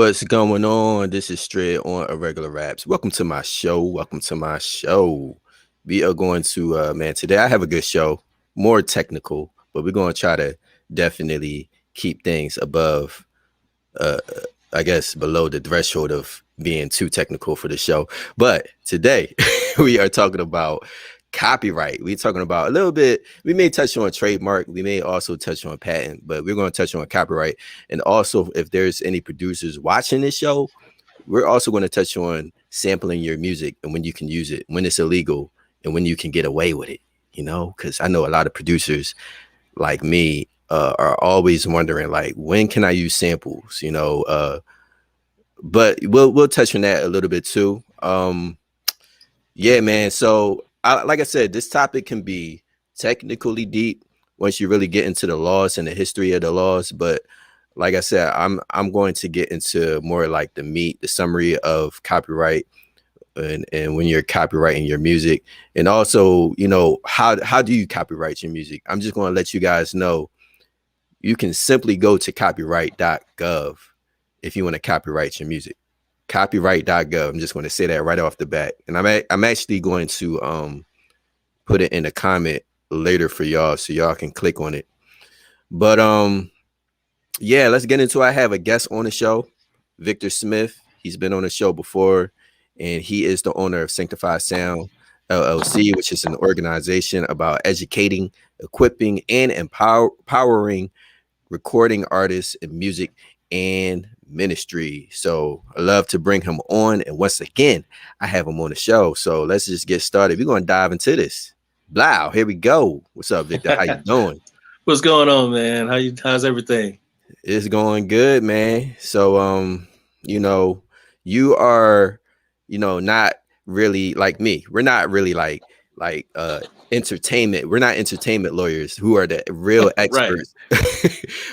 What's going on? This is Straight on Irregular Raps. Welcome to my show. Welcome to my show. We are going to, man, today I have a good show, more technical, but we're going to try to definitely keep things above, uh, I guess, below the threshold of being too technical for the show. But today we are talking about copyright. We're talking about a little bit. We may touch on trademark. We may also touch on patent, but we're going to touch on copyright. And also, if there's any producers watching this show, we're also going to touch on sampling your music and when you can use it, when it's illegal, and when you can get away with it. You know, because I know a lot of producers like me are always wondering, like, when can I use samples? You know, but we'll touch on that a little bit too. Yeah, man. So, like I said, this topic can be technically deep once you really get into the laws and the history of the laws. But like I said, I'm going to get into more like the meat, the summary of copyright, and when you're copyrighting your music, and also, you know, how do you copyright your music? I'm just going to let you guys know you can simply go to copyright.gov if you want to copyright your music. Copyright.gov. I'm just going to say that right off the bat, and I'm actually going to put it in a comment later for y'all so y'all can click on it. But yeah, let's get into it. I have a guest on the show, Victor Smith. He's been on the show before, and he is the owner of Sanctified Sound LLC, which is an organization about educating, equipping, and empowering recording artists in music and ministry. So I love to bring him on, and once again I have him on the show. So let's just get started. We're going to dive into this. Blow, here we go. What's up, Victor? How you doing? What's going on, man? How's everything? It's going good, man. So you know, you are, you know, not really like me. We're not really like entertainment. We're not entertainment lawyers who are the real experts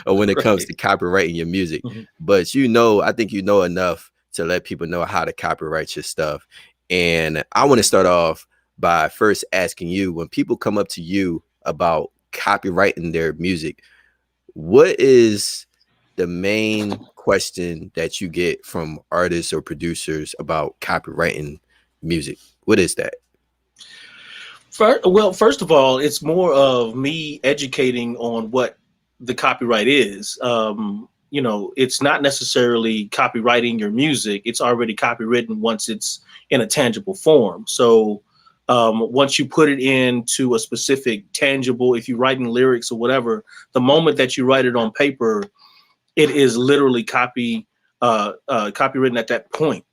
when it comes to copyrighting your music. Mm-hmm. But you know, I think you know enough to let people know how to copyright your stuff. And I want to start off by first asking you, when people come up to you about copyrighting their music, what is the main question that you get from artists or producers about copyrighting music? What is that? First of all, it's more of me educating on what the copyright is. You know, it's not necessarily copywriting your music. It's already copywritten once it's in a tangible form. So once you put it into a specific tangible, if you're writing lyrics or whatever, the moment that you write it on paper, it is literally copywritten at that point.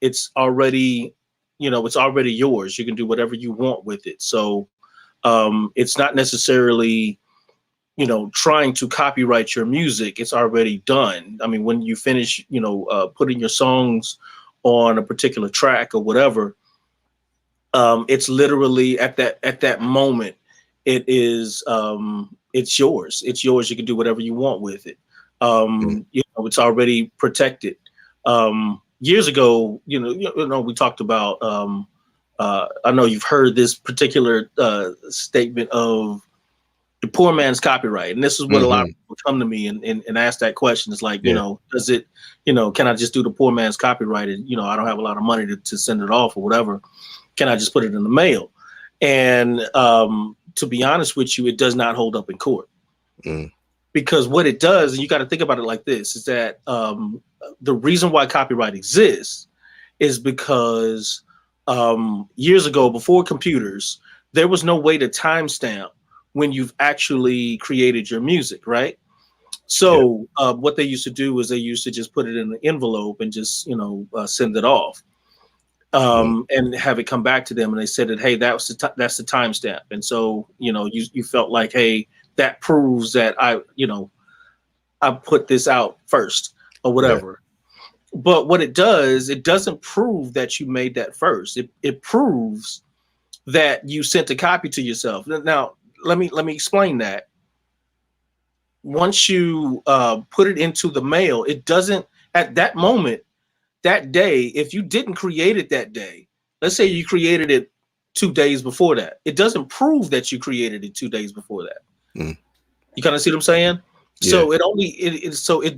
It's already, you know, it's already yours. You can do whatever you want with it. So it's not necessarily, you know, trying to copyright your music. It's already done. I mean, when you finish, you know, putting your songs on a particular track or whatever, it's literally at that moment, it is, it's yours. It's yours. You can do whatever you want with it. You know, it's already protected. Years ago, you know, we talked about, I know you've heard this particular statement of the poor man's copyright. And this is what a lot of people come to me and ask that question. It's like, you know, does it, you know, can I just do the poor man's copyright? And, you know, I don't have a lot of money to send it off or whatever. Can I just put it in the mail? And to be honest with you, it does not hold up in court. Because what it does, and you got to think about it like this, is that the reason why copyright exists is because years ago, before computers, there was no way to timestamp when you've actually created your music, right? So what they used to do is they used to just put it in an envelope and just, you know, send it off and have it come back to them. And they said that, hey, that's the timestamp. And so, you know, you felt like, hey, that proves that I put this out first or whatever. Yeah. But what it does, it doesn't prove that you made that first. It proves that you sent a copy to yourself. Now, let me explain that. Once you put it into the mail, it doesn't, at that moment, that day, if you didn't create it that day, let's say you created it 2 days before that, it doesn't prove that you created it 2 days before that. You kind of see what I'm saying? Yeah. So it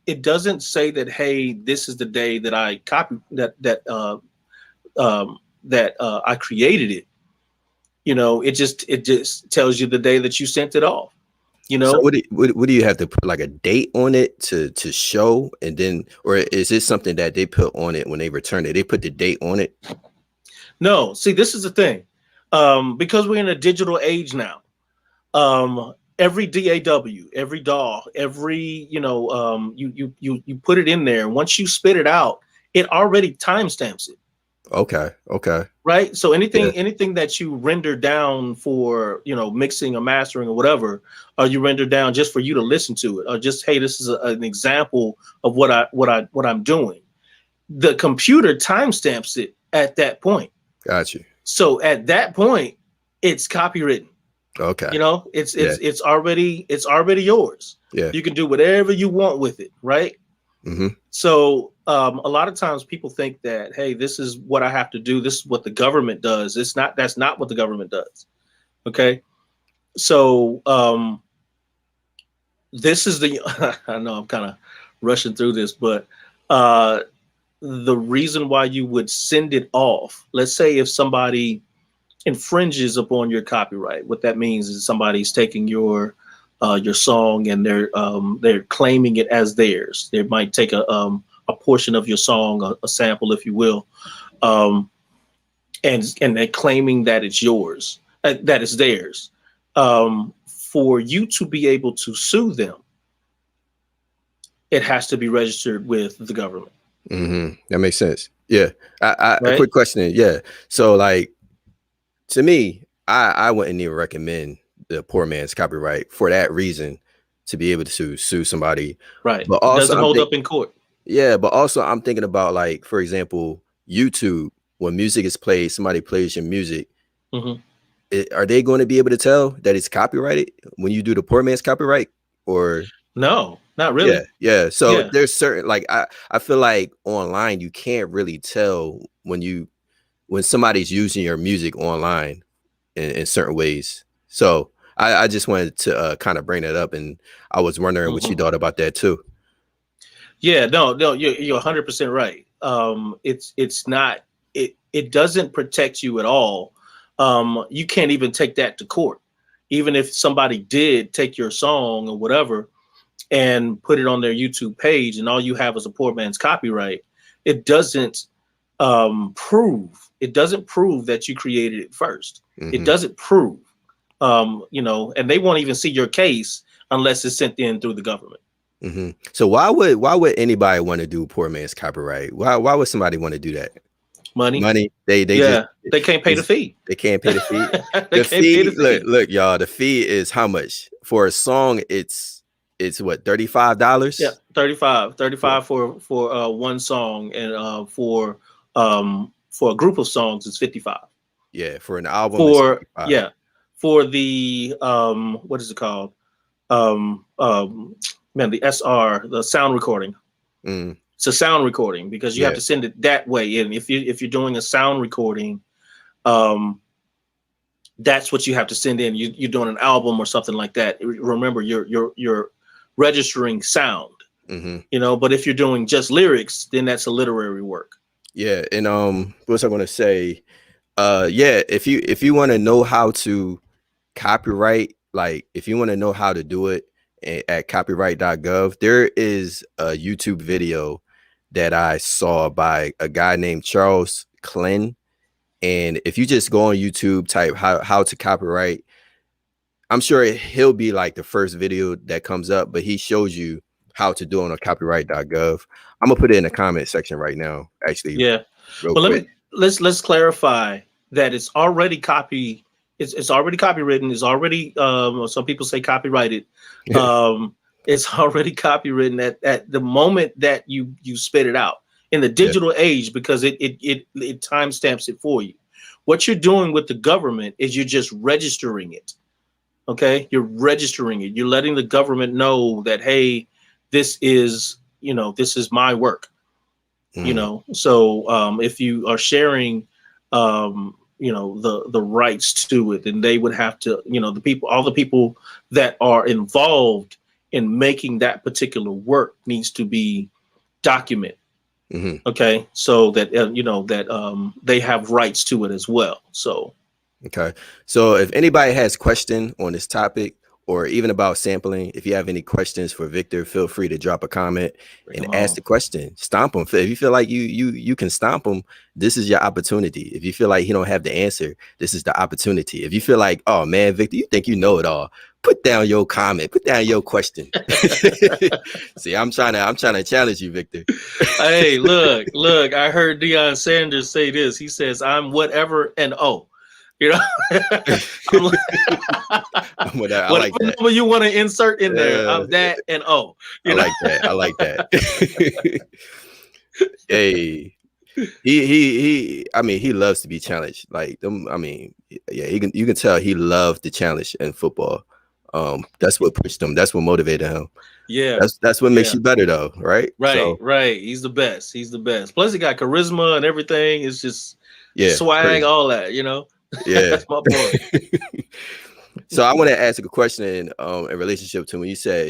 it doesn't say that, hey, this is the day that I copy that I created it. It just tells you the day that you sent it off. You So know, what do you have to put like a date on it to show, and then, or is this something that they put on it when they return it? They put the date on it. no. See, this is the thing, because we're in a digital age now. Every DAW, every DAW, every you put it in there. Once you spit it out, it already timestamps it. Okay, okay, Right. So yeah, anything that you render down for, mixing or mastering or whatever, you render down just for you to listen to it, or just, hey, this is an example of what I'm doing. The computer timestamps it at that point. got you. So at that point, it's copywritten. Okay, It's yeah, it's already yours. yeah, You can do whatever you want with it, right? mm-hmm. So a lot of times people think that, hey, this is what I have to do. This is what the government does. It's not. That's not what the government does. Okay. So this is the. I know I'm kind of rushing through this, but uh, the reason why you would send it off. Let's say if somebody infringes upon your copyright, what that means is somebody's taking your song, and they're claiming it as theirs. They might take a portion of your song, a sample, if you will, um, and they're claiming that it's yours, that it's theirs. For you to be able to sue them, it has to be registered with the government, Mm-hmm. That makes sense. Yeah. A right? quick question. Yeah. So like, to me, I wouldn't even recommend the poor man's copyright for that reason, to be able to sue somebody. Right. But It also doesn't hold up in court. yeah, but also I'm thinking about, like, for example, YouTube, when music is played, somebody plays your music. Hmm. Are they going to be able to tell that it's copyrighted when you do the poor man's copyright? Or No, not yeah, really. yeah. So Yeah. there's certain, like, I feel like online you can't really tell when somebody's using your music online in certain ways. So I just wanted to kind of bring that up, and I was wondering what you Hmm. thought about that too. Yeah, no, no, you're 100% right. It's not, it doesn't protect you at all. You can't even take that to court. Even if somebody did take your song or whatever and put it on their YouTube page, and all you have is a poor man's copyright, it doesn't prove that you created it first. It Hmm. doesn't prove, and they won't even see your case unless it's sent in through the government. Hmm. So why would anybody want to do poor man's copyright? Why would somebody want to do that? Money. Money. They just Yeah, they can't pay the fee. they can't pay the fee. They The can't pay the fee, look, fee. look, y'all. The fee is how much for a song? It's what, Yeah, $35 35 for one song, and for a group of songs it's 55. yeah, for an album it's For 55. yeah, for the what is it called? Um um Man, the SR, the sound recording. Mm, It's a sound recording because you have yeah, to send it that way in. If you're doing a sound recording, um that's what you have to send in. You're doing an album or something like that. Remember, you're registering sound. hmm, But if you're doing just lyrics, then that's a literary work. yeah. And what was I gonna say? Yeah, if you want to know how to copyright, like if you want to know how to do it at copyright.gov, there is a YouTube video that I saw by a guy named Charles Clyn. And if you just go on YouTube, type how to copyright, I'm sure he'll be like the first video that comes up, but he shows you how to do it on copyright.gov. I'm gonna put it in the comment section right now, actually, Yeah. real Well, quick. let's clarify that it's already copy. It's already copywritten. It's already some people say copyrighted. Um, it's already copywritten at the moment that you spit it out in the Yeah. digital age, because it timestamps it for you. What you're doing with the government is you're just registering it. Okay, you're registering it. You're letting the government know that, hey, this is my work. Mm, So if you are sharing the rights to it, then they would have to, the people, all the people that are involved in making that particular work needs to be documented. Hmm. Okay, so that that they have rights to it as well. So Okay. So if anybody has question on this topic or even about sampling, if you have any questions for Victor, feel free to drop a comment bring and them ask on. the question. Stomp him. If you feel like you can stomp him, this is your opportunity. If you feel like he don't have the answer, this is the opportunity. If you feel like, oh man, Victor, you think you know it all, put down your comment, put down your question. See, I'm trying to challenge you, Victor. Hey, look! I heard Deion Sanders say this. He says, "I'm whatever and oh." You know, I'm like, I whatever like that. number you want to insert in there, Uh, I'm that and oh. I You know, like that. I like that. Hey, he. I mean, he loves to be challenged. Like them. I mean, yeah, you can tell he loved the challenge in football. That's what pushed him. That's what motivated him. yeah, That's what makes yeah. you better, though, right? Right, So right. He's the best. He's the best. Plus, he got charisma and everything. It's just yeah, swag, crazy. all that. You know, Yeah. that's my boy. So I want to ask a question in relationship to when you said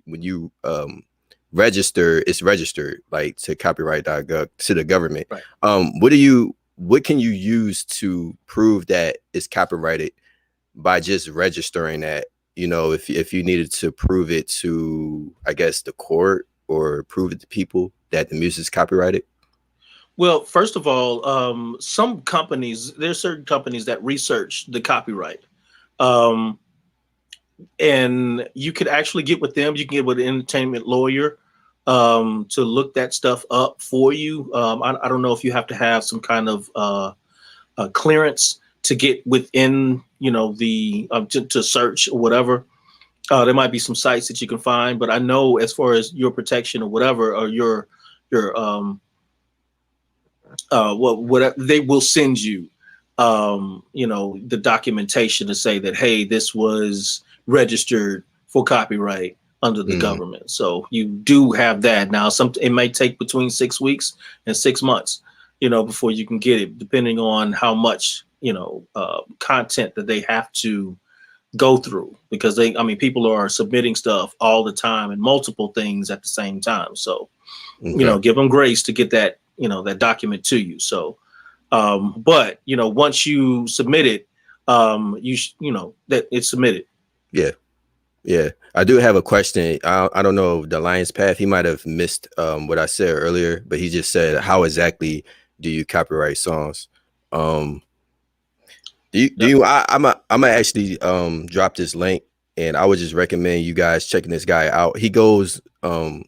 when you register, it's registered like to copyright.gov to the government. Right. What can you use to prove that it's copyrighted by just registering that? You know, if you needed to prove it to, I guess, the court or prove it to people that the music is copyrighted. Well, first of all, some companies, there's certain companies that research the copyright. Um, and you could actually get with them. You can get with an entertainment lawyer to look that stuff up for you. I don't know if you have to have some kind of clearance to get within, the to search or whatever. There might be some sites that you can find, but I know as far as your protection or whatever, or your whatever they will send you, the documentation to say that, hey, this was registered for copyright under the Mm, government. So you do have that now. It may take between 6 weeks and 6 months, before you can get it, depending on how much content that they have to go through, because people are submitting stuff all the time and multiple things at the same time. So okay. give them grace to get that that document to you. So but once you submit it, that it's submitted. Yeah. Yeah, I do have a question. I don't know the Lion's Path. He might have missed what I said earlier, but he just said, "How exactly do you copyright songs?" Um, do Yep. you? I'm gonna actually drop this link, and I would just recommend you guys checking this guy out. He goes on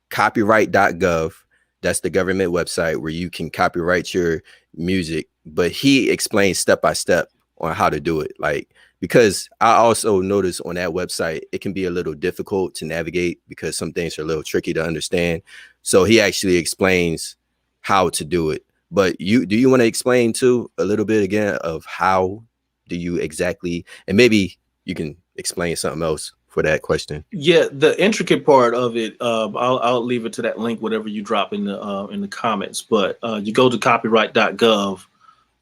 copyright.gov. That's the government website where you can copyright your music, but he explains step by step on how to do it. Like, because I also notice on that website it can be a little difficult to navigate because some things are a little tricky to understand. So he actually explains how to do it. But do you want to explain too a little bit again of how do you exactly, and maybe you can explain something else for that question. Yeah, the intricate part of it, I'll leave it to that link, whatever you drop in the comments. But you go to copyright.gov.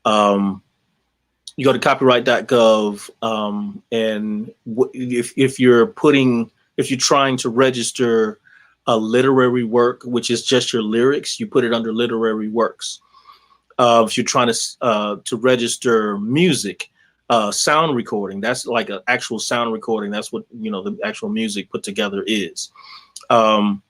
Um, you go to copyright.gov, and if you're trying to register a literary work, which is just your lyrics, you put it under literary works. If you're trying to register music, sound recording, that's like an actual sound recording. That's what the actual music put together is. Um,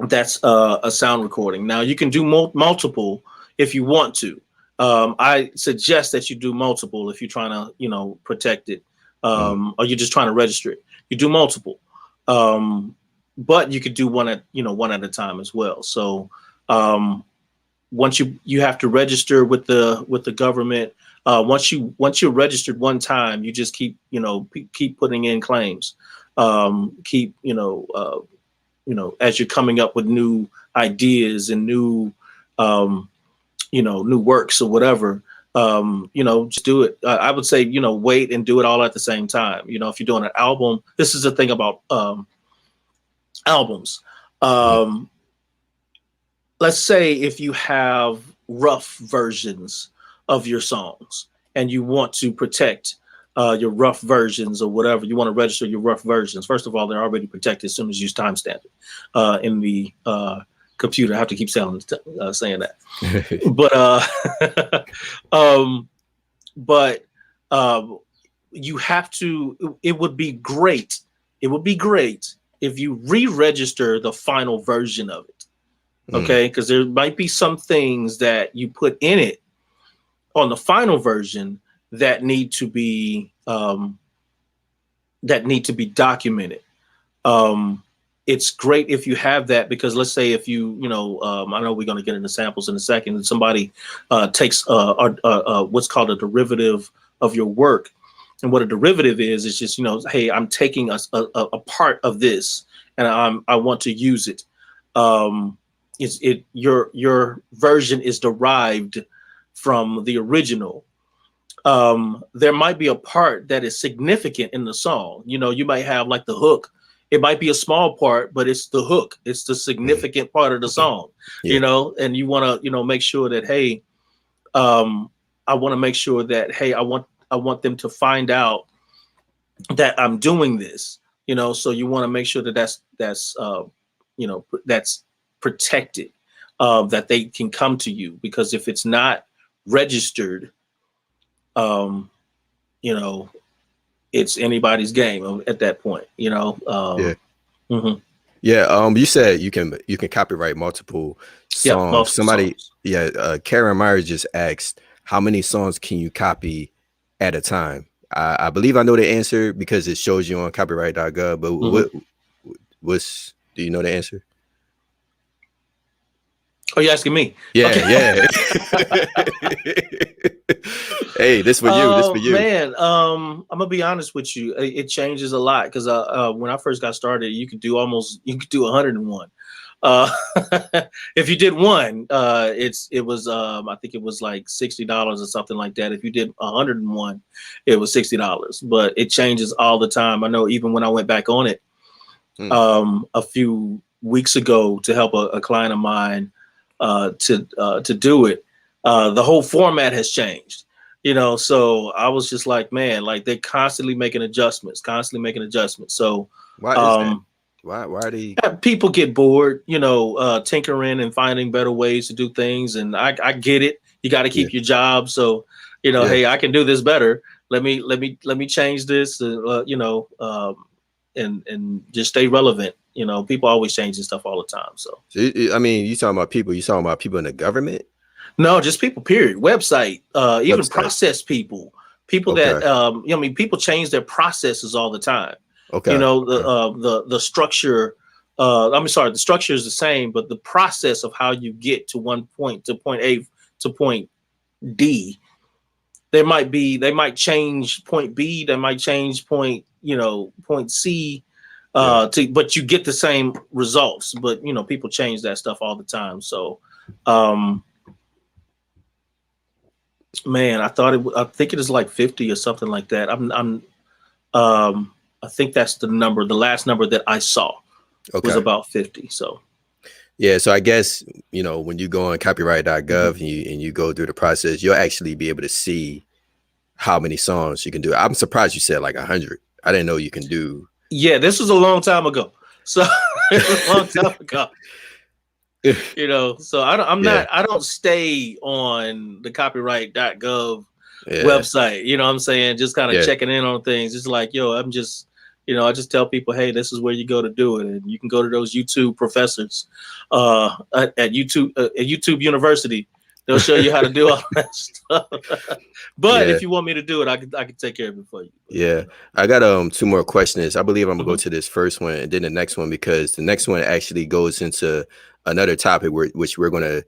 that's a sound recording. Now you can do multiple if you want to. I suggest that you do multiple if you're trying to protect it, Mhm. or you're just trying to register it. You do multiple, but you could do one at a time as well. So um, once you have to register with the government. Once you're registered one time, you just keep putting in claims. Keep as you're coming up with new ideas and new new works or whatever. Just do it. I would say wait and do it all at the same time. If you're doing an album, this is the thing about albums. Mhm. Um, let's say if you have rough versions of your songs and you want to protect your rough versions or whatever. You want to register your rough versions. First of all, they're already protected as soon as you timestamp it in the computer. I have to keep saying that. But um, but um, you have to. It would be great. It would be great if you re-register the final version of it. Okay, because there might be some things that you put in it on the final version that need to be documented. It's great if you have that, because let's say if I know we're going to get into samples in a second, and somebody takes what's called a derivative of your work. And what a derivative is just, hey, I'm taking a part of this and I want to use it. Your version is derived from the original. There might be a part that is significant in the song. You might have like the hook. It might be a small part, but it's the hook. It's the significant part of the song, and you want to, make sure that, hey, I want to make sure that, hey, I want them to find out that I'm doing this, so you want to make sure that that's protected, that they can come to you, because if it's not registered, it's anybody's game at that point, Yeah. Mm-hmm. Yeah. You said you can copyright multiple songs. Yeah, multiple Somebody, songs. Karen Meyer just asked, how many songs can you copy at a time? I believe I know the answer because it shows you on copyright.gov, but do you know the answer? Oh, you're asking me? Yeah, okay. Yeah. Hey, this for you. This for you. Man, I'm gonna be honest with you. It changes a lot, because when I first got started, you could do 101. If you did one, it was I think it was like $60 or something like that. If you did 101, it was $60. But it changes all the time. I know even when I went back on it a few weeks ago to help a client of mine to do it, the whole format has changed. So I was just like, man, like they're constantly making adjustments. So why is that? Why are they? People get bored, tinkering and finding better ways to do things. And I get it. You got to keep your job. So, hey, I can do this better. Let me change this, and just stay relevant. People always changing stuff all the time. So I mean, you talking about people in the government? No, just people, period. Website, even process people that, people change their processes all the time. Okay. The structure, the structure is the same, but the process of how you get to one point, to point A to point D, they might change point B, they might change point C, but you get the same results. But people change that stuff all the time. So man, I think it is like 50 or something like that. I think that's the number. The last number that I saw was about 50. So yeah, so I guess when you go on copyright.gov and you go through the process, you'll actually be able to see how many songs you can do. I'm surprised you said like 100. I didn't know you can do. Yeah, this was a long time ago. So a long time ago. So I don't stay on the copyright.gov website. You know what I'm saying? Just kind of checking in on things. It's like, I'm just, I just tell people, hey, this is where you go to do it. And you can go to those YouTube professors at YouTube University. They'll show you how to do all that stuff. But if you want me to do it, I can take care of it for you. Yeah. I got 2 more questions. I believe I'm gonna go to this first one and then the next one, because the next one actually goes into another topic which we're gonna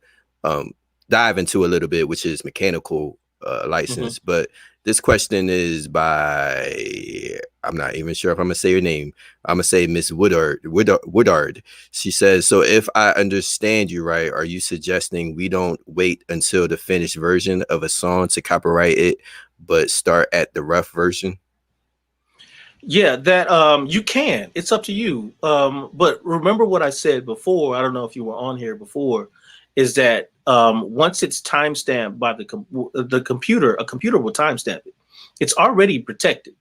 dive into a little bit, which is mechanical license. But this question is by, I'm not even sure if I'm gonna say your name. I'm gonna say Miss Woodard. She says, so if I understand you right, are you suggesting we don't wait until the finished version of a song to copyright it, but start at the rough version? Yeah, that you can. It's up to you. But remember what I said before. I don't know if you were on here before. Is that once it's timestamped by the computer, a computer will timestamp it. it's already protected.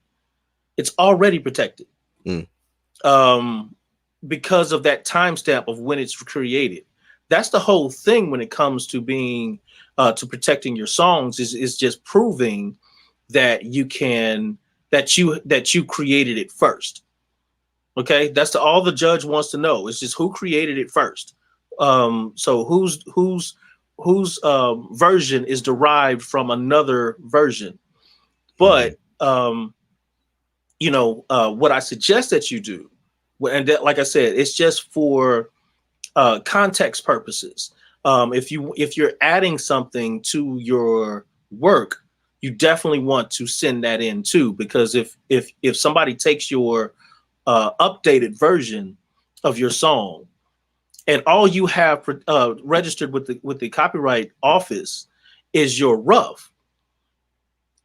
It's already protected. Mm. Because of that timestamp of when it's created. That's the whole thing when it comes to being to protecting your songs is just proving that you created it first. Okay, that's all the judge wants to know. It's just who created it first. So whose version is derived from another version. Mm-hmm. But what I suggest that you do, and that, like I said, it's just for context purposes. If you're adding something to your work, you definitely want to send that in too, because if somebody takes your updated version of your song and all you have registered with the copyright office is your rough,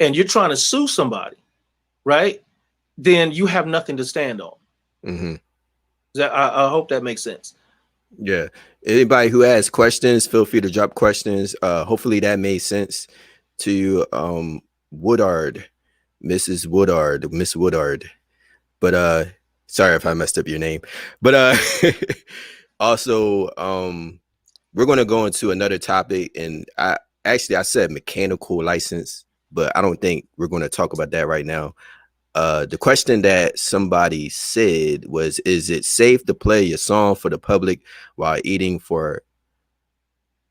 and you're trying to sue somebody, right? Then you have nothing to stand on. Mm-hmm. I hope that makes sense. Yeah. Anybody who has questions, feel free to drop questions. Hopefully that made sense to you. Woodard, Mrs. Woodard, Miss Woodard. But sorry if I messed up your name. But also we're gonna go into another topic, and I said mechanical license, but I don't think we're gonna talk about that right now. The question that somebody said was, is it safe to play your song for the public while eating for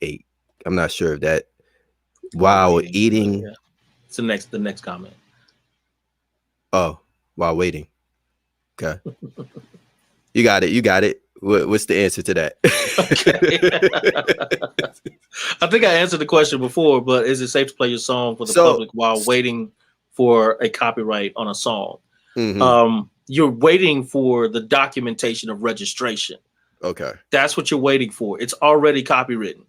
a, I'm not sure if that, While while waiting, eating, yeah, it's the next comment. oh, while waiting. Okay. You got it. What's the answer to that? Okay. I think I answered the question before, but is it safe to play your song for the So, public while waiting for a copyright on a song? mhm, You're waiting for the documentation of registration. okay. That's what you're waiting for. It's already copywritten.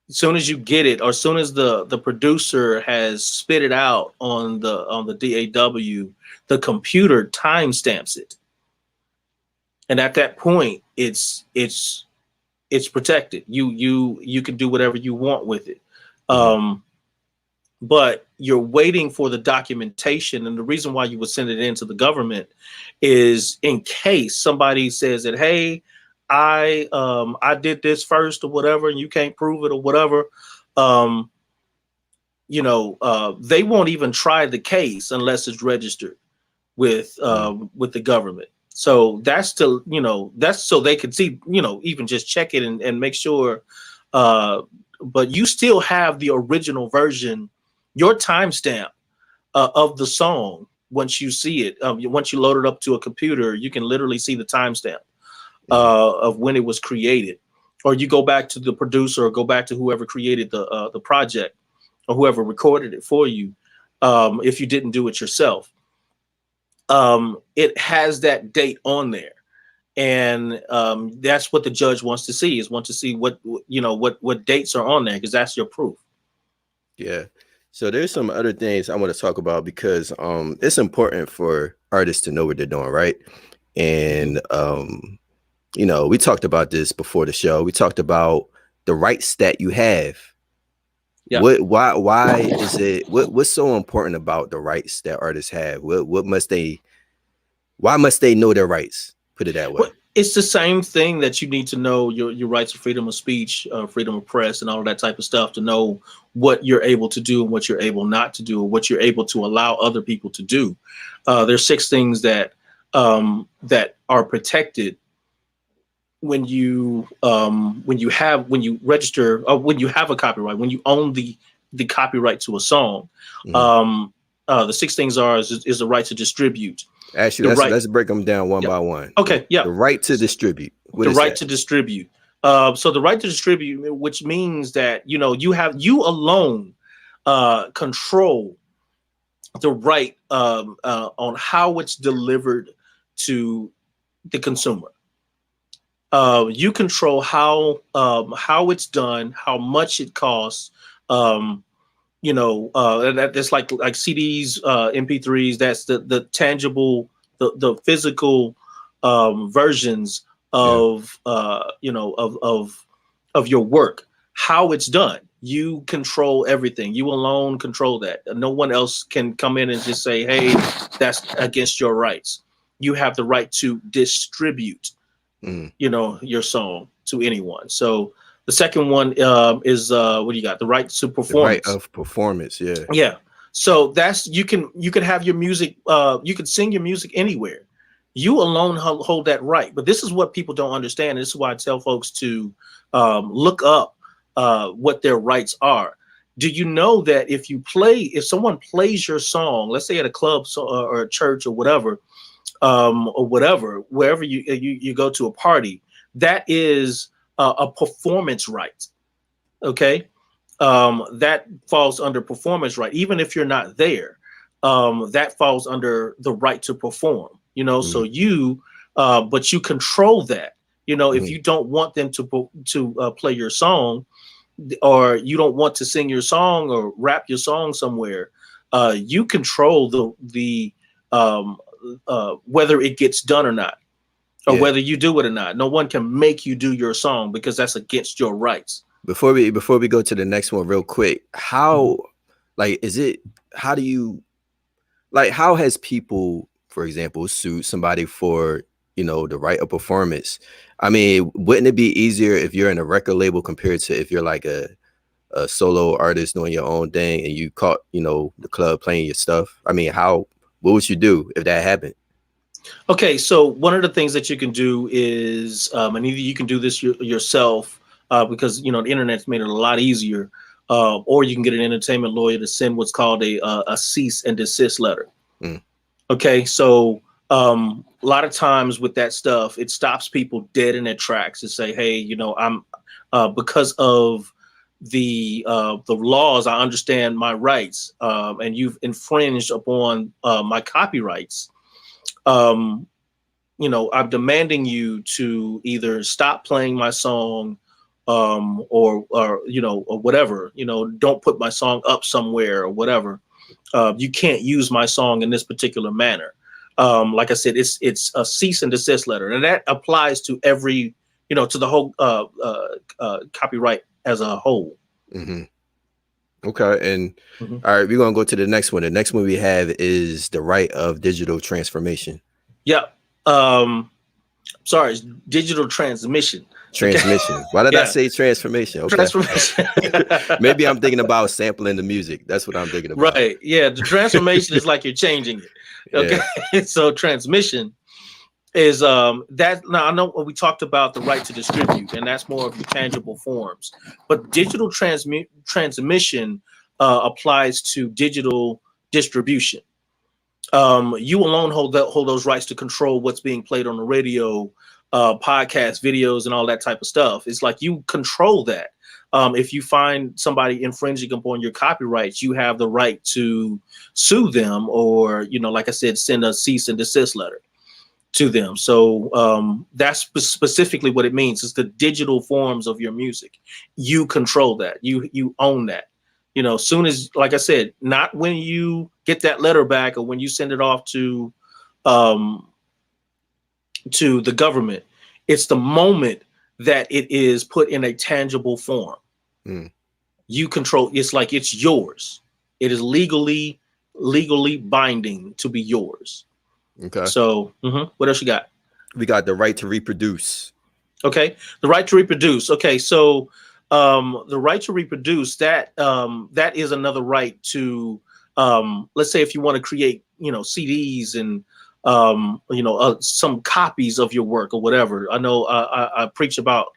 As soon as you get it, or as soon as the producer has spit it out on the DAW, the computer timestamps it, and at that point, it's protected. You can do whatever you want with it. Mhm, Um, but you're waiting for the documentation, and the reason why you would send it into the government is in case somebody says that, hey, I did this first or whatever, and you can't prove it or whatever. Um, they won't even try the case unless it's registered mhm, with the government. So that's so they can see, even just check it and make sure. Uh, but you still have the original version, your timestamp of the song. Once you see it, once you load it up to a computer, you can literally see the timestamp mhm. of when it was created. Or you go back to the producer, or go back to whoever created the project, or whoever recorded it for you. If you didn't do it yourself, it has that date on there, and that's what the judge wants to see. Is want to see what dates are on there, because that's your proof. Yeah. So there's some other things I want to talk about because it's important for artists to know what they're doing, right? Mhm. And we talked about this before the show. We talked about the rights that you have. Yeah. Why is it what's so important about the rights that artists have? What must they, why must they know their rights? Put it that way. Well, it's the same thing that you need to know your rights of freedom of speech, freedom of press, and all of that type of stuff, to know what you're able to do and what you're able not to do, and what you're able to allow other people to do. There's 6 things that are protected when you register, when you have a copyright, when you own the copyright to a song. Mhm. The 6 things is the right to distribute, Actually, the right. let's break them down one Yeah. by one. Okay. Yeah. The right to distribute. What The is right that? to distribute. So the right to distribute, which means that you alone control the right on how it's delivered to the consumer. You control how it's done, how much it costs. That's like CDs, MP3s. That's the tangible, the physical versions Yeah. of of your work, how it's done. You control everything. You alone control that. No one else can come in and just say, hey, that's against your rights. You have the right to distribute, Mm. your song to anyone. So the second one is what do you got? The right to The right performance. of performance. Yeah. Yeah. So that's you can have your music. You can sing your music anywhere. You alone hold that right. But this is what people don't understand. This is why I tell folks to look up what their rights are. Do you know that if someone plays your song, let's say at a club or a church or whatever, wherever you go to a party, that is a performance right. Okay, that falls under performance right. Even if you're not there, that falls under the right to perform. So Mm. but you control that. If Hmm. you don't want them to play your song, or you don't want to sing your song or rap your song somewhere, you control the um, whether it gets done or not, or Yeah. whether you do it or not. No one can make you do your song because that's against your rights. Before we go to the next one, real quick, Mhm. how like is it? How do you like? How has people, for example, sued somebody for the right of performance? I mean, wouldn't it be easier if you're in a record label compared to if you're like a solo artist doing your own thing and you caught the club playing your stuff? I mean, what would you do if that happened? Okay, so one of the things that you can do is, and either you can do this yourself, because the internet's made it a lot easier, or you can get an entertainment lawyer to send what's called a cease and desist letter. Mm. Okay, so a lot of times with that stuff, it stops people dead in their tracks to say, hey, I'm because of the laws, I understand my rights, and you've infringed upon my copyrights. Um, I'm demanding you to either stop playing my song, or whatever. Don't put my song up somewhere or whatever. You can't use my song in this particular manner. Like I said, it's a cease and desist letter, and that applies to to the whole copyright as a whole. Hmm. Okay, and Mhm. all right, we're gonna go to the next one. The next one we have is the right of digital transformation. Yeah. Um, Sorry, it's digital transmission. Okay. Transmission. Why did I Yeah. say transformation? Okay. Transformation. Maybe I'm thinking about sampling the music. That's what I'm thinking about. Right. Yeah. The transformation is like you're changing it. Yeah. Okay. So transmission is that now I know we talked about the right to distribute, and that's more of your tangible forms. But digital transmission applies to digital distribution. You alone hold those rights to control what's being played on the radio, podcast, videos, and all that type of stuff. It's like you control that. If you find somebody infringing upon your copyrights, you have the right to sue them, or like I said, send a cease and desist letter to them. So that's specifically what it means. It's the digital forms of your music. You control that. You own that. Soon as, like I said, not when you get that letter back or when you send it off um, to the government. It's the moment that it is put in a tangible form. Mm. You control. It's like it's yours. It is legally binding to be yours. Okay. So, what else you got? We got the right to reproduce. Okay, the right to reproduce. Okay, so the right to reproduce, that is another right to, let's say if you want to create CDs and some copies of your work or whatever. I know I preach about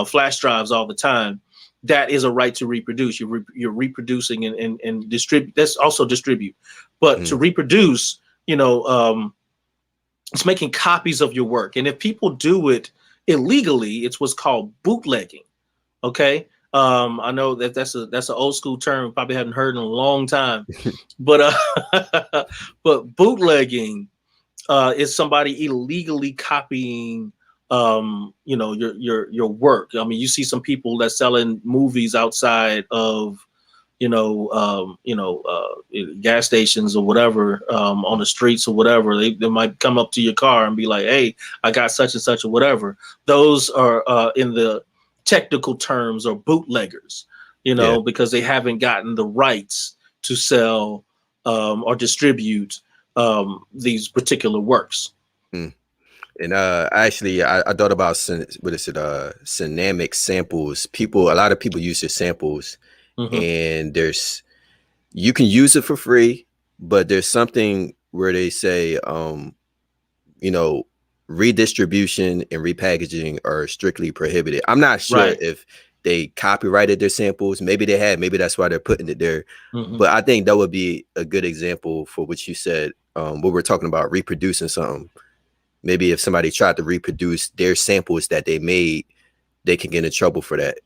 flash drives all the time. That is a right to reproduce. You're reproducing and distribute. That's also distribute, but to Mm. reproduce, it's making copies of your work. And if people do it illegally, it's what's called bootlegging. Okay. I know that's an old school term, probably haven't heard in a long time, but but bootlegging is somebody illegally copying your work. I mean, you see some people that selling movies outside of gas stations or whatever, on the streets or whatever. They might come up to your car and be like, hey, I got such and such or whatever. Those are in the technical terms are bootleggers. Yeah. because they haven't gotten the rights to sell or distribute these particular works. Mm. And actually, I thought about what is it? Synamic samples. A lot of people use their samples, Hmm. and you can use it for free, but there's something where they say, you know, redistribution and repackaging are strictly prohibited. I'm not sure Right. if they copyrighted their samples. Maybe they had. Maybe that's why they're putting it there. Hmm. But I think that would be a good example for what you said. What we're talking about, reproducing something. Maybe if somebody tried to reproduce their samples that they made, they can get in trouble for that.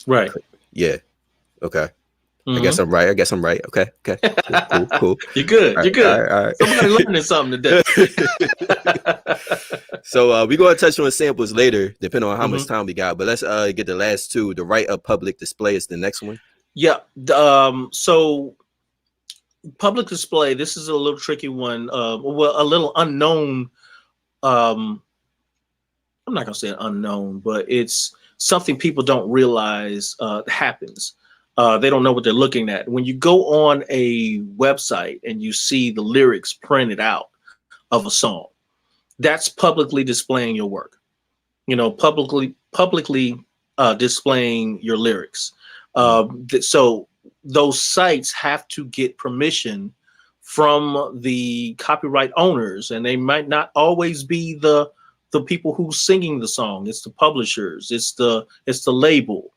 Right. Yeah. Okay. I guess Hmm. I'm right. I guess I'm right. Okay. Okay. Cool. Cool. Cool. You're good. All You're right. All good. right. All Somebody learning something today. right. So we're gonna touch on samples later, depending on how Hmm. much time we got. But let's get the last two. The right of public display is the next one. Yeah. So public display. This is a little tricky one. Well, a little unknown. Um, I'm not gonna say unknown, but it's something people don't realize happens. They don't know what they're looking at. When you go on a website and you see the lyrics printed out of a song, that's publicly displaying your work. Publicly displaying your lyrics. Mm. So those sites have to get permission from the copyright owners, and they might not always be the people who's singing the song. It's the publishers. It's the label.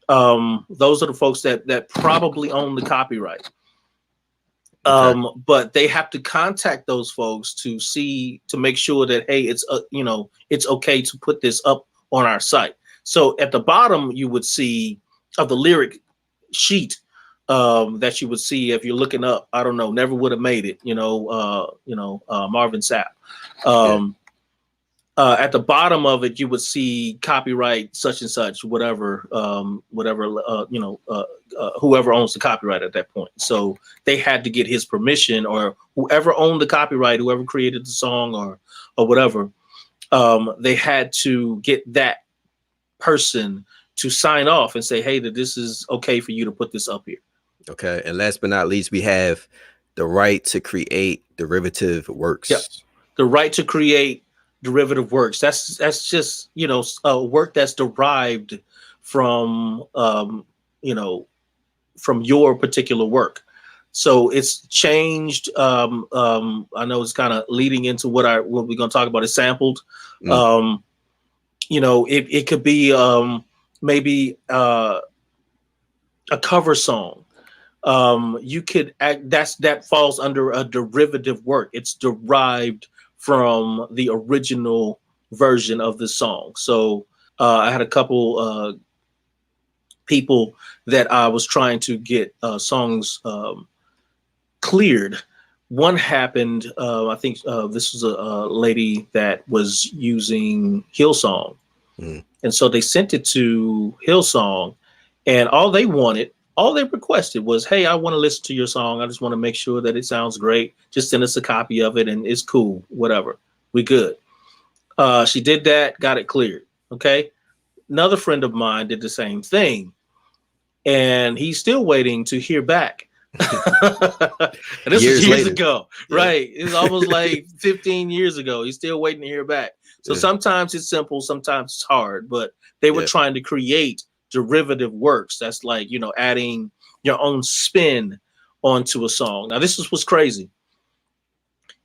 Those are the folks that probably own the copyright. Okay. But they have to contact those folks to make sure that, hey, it's okay to put this up on our site. So at the bottom you would see of the lyric sheet, that you would see if you're looking up, I don't know, never would have made it, Marvin Sapp. Yeah. um, at the bottom of it, you would see copyright such and such, whatever, whoever owns the copyright at that point. So they had to get his permission, or whoever owned the copyright, whoever created the song, or whatever. They had to get that person to sign off and say, hey, that this is okay for you to put this up here. Okay. And last but not least, we have the right to create derivative Yep. works. The right to create derivative works. That's just a work that's derived from from your particular work. So it's changed. I know it's kind of leading into what we're going to talk about. Is sampled. Mm. Um, it could be maybe a cover song. You could that falls under a derivative work. It's derived from the original version of the song. So I had a couple people that I was trying to get songs cleared. One happened, I think this was a lady that was using Hillsong. Mm. And so they sent it to Hillsong, and all they requested was, hey, I want to listen to your song. I just want to make sure that it sounds great. Just send us a copy of it and it's cool, whatever. We good. She did that, got it cleared. Okay. Another friend of mine did the same thing, and he's still waiting to hear back. And this was Years years later. ago, Yeah. right? It's almost like 15 years ago. He's still waiting to hear back. So Yeah. sometimes it's simple, sometimes it's hard, but they were Yeah. trying to create derivative works. That's like, adding your own spin onto a song. Now, this is what's crazy,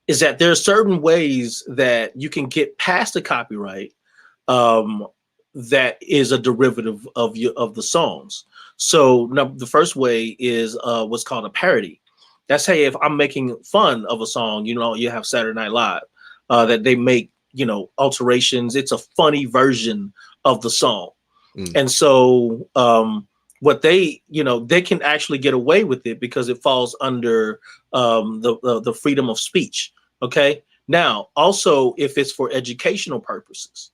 is that there are certain ways that you can get past the copyright, that is a derivative of the songs. So now the first way is what's called a parody. That's, hey, if I'm making fun of a song, you have Saturday Night Live, that they make, alterations. It's a funny version of the song. Mm. And so what they can actually get away with it because it falls under the freedom of speech. Okay. Now, also, if it's for educational purposes,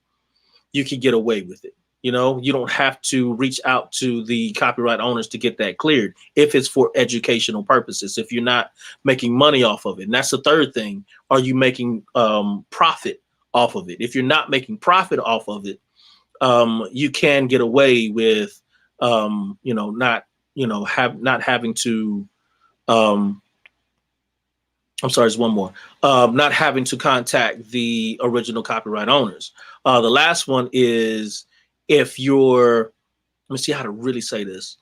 you can get away with it. You don't have to reach out to the copyright owners to get that cleared if it's for educational purposes, if you're not making money off of it. And that's the third thing. Are you making profit off of it? If you're not making profit off of it, you can get away with, not have not having to. Um, I'm sorry, there's one more. Not having to contact the original copyright owners. The last one is if you're. Let me see how to really say this.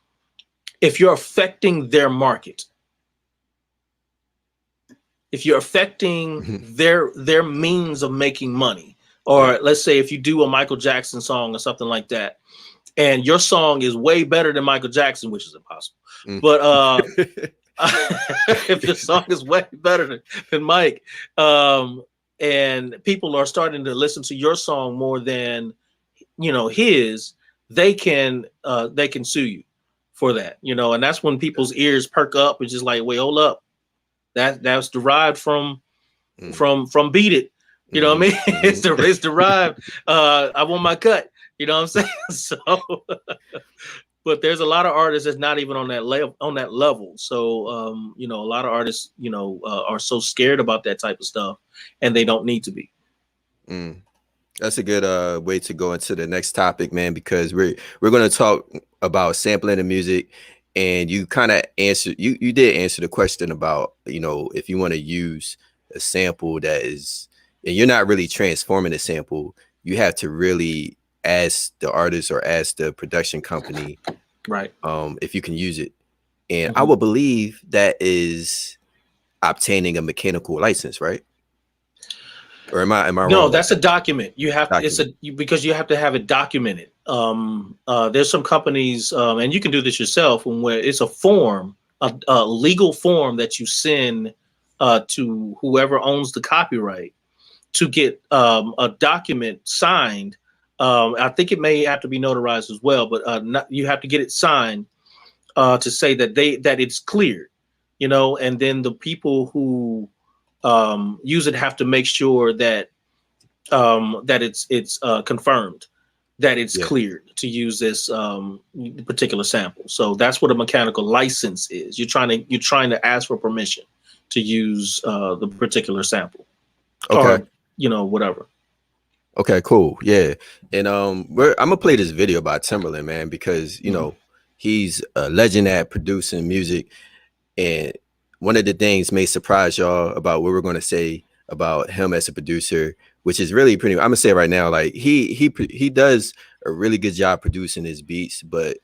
If you're affecting their market, if you're affecting their means of making money, or let's say if you do a Michael Jackson song or something like that, and your song is way better than Michael Jackson, which is impossible, but if your song is way better than Mike, and people are starting to listen to your song more than his, they can sue you for that, and that's when people's ears perk up. It's just like, wait, hold up, that's derived from Beat It. You know what I mean? It's derived. I want my cut. You know what I'm saying? So, but there's a lot of artists that's not even on that level. So, a lot of artists, are so scared about that type of stuff, and they don't need to be. That's a good way to go into the next topic, man, because we're going to talk about sampling the music. And you kind of answered, you did answer the question about, if you want to use a sample that is, and you're not really transforming the sample, you have to really ask the artist or ask the production company, right? If you can use it. And I would believe that is obtaining a mechanical license, right? Or am I wrong? No, that's a document. You have because you have to have it documented. There's some companies, and you can do this yourself, where it's a form, a legal form that you send to whoever owns the copyright to get a document signed. I think it may have to be notarized as well, but you have to get it signed to say that it's cleared, and then the people who use it have to make sure that it's confirmed that it's cleared to use this particular sample. So that's what a mechanical license is. You're trying to ask for permission to use the particular sample, or whatever. Okay, cool. Yeah. And I'm gonna play this video by Timberland, man, because he's a legend at producing music. And one of the things may surprise y'all about what we're going to say about him as a producer, which is really pretty, I'm gonna say right now, like he does a really good job producing his beats, but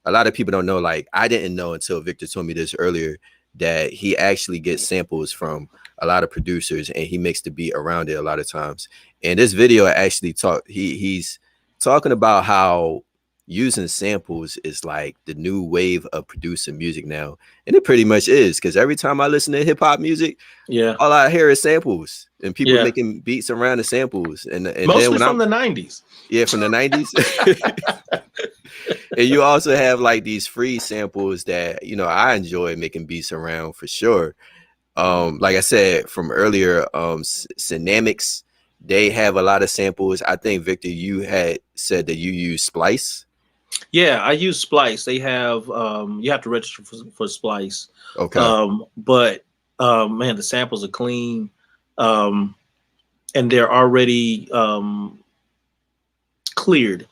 a lot of people don't know, like I didn't know until Victor told me this earlier, that he actually gets samples from a lot of producers and he makes the beat around it a lot of times. And this video actually he's talking about how using samples is like the new wave of producing music now. And it pretty much is, because every time I listen to hip-hop music, all I hear is samples and people making beats around the samples. And mostly then from the 90s. Yeah, from the 90s. And you also have like these free samples that I enjoy making beats around for sure. Like I said from earlier, Dynamics, they have a lot of samples. I think Victor, you had said that you use Splice. Yeah, I use Splice. They have you have to register for Splice. Okay. But man, the samples are clean, and they're already cleared.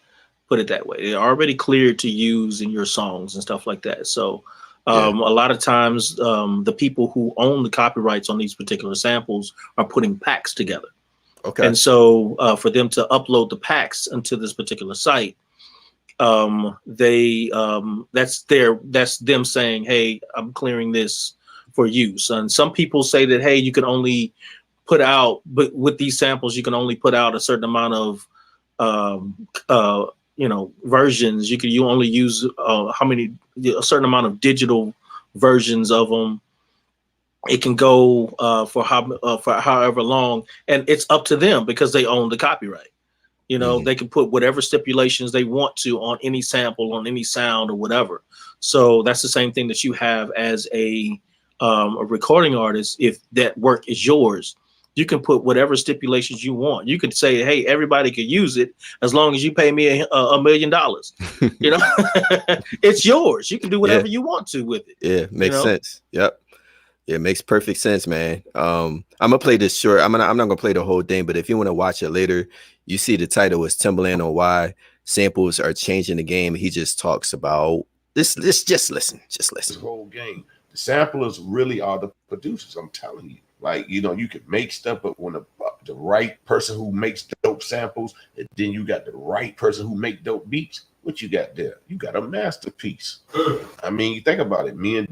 Put it that way. They're already cleared to use in your songs and stuff like that. So a lot of times the people who own the copyrights on these particular samples are putting packs together. Okay. And so for them to upload the packs into this particular site, that's them saying, hey, I'm clearing this for use. And some people say that, hey, you can only put out, but with these samples, you can only put out a certain amount of versions. You only use a certain amount of digital versions of them. It can go for however long, and it's up to them because they own the copyright. They can put whatever stipulations they want to on any sample, on any sound or whatever. So that's the same thing that you have as a recording artist. If that work is yours, you can put whatever stipulations you want. You could say, hey, everybody could use it as long as you pay me $1 million. It's yours. You can do whatever you want to with it. Yeah, makes sense. Yep. Yeah, it makes perfect sense, man. I'm gonna play this short. I'm not gonna play the whole thing, but if you want to watch it later, you see the title is Timberland on why samples are changing the game. He just talks about This just listen. Just this listen. whole game. The samplers really are the producers. I'm telling you. Like, you know, you can make stuff, but when the right person who makes dope samples, and then you got the right person who make dope beats, what you got there? You got a masterpiece. I mean, you think about it. Me and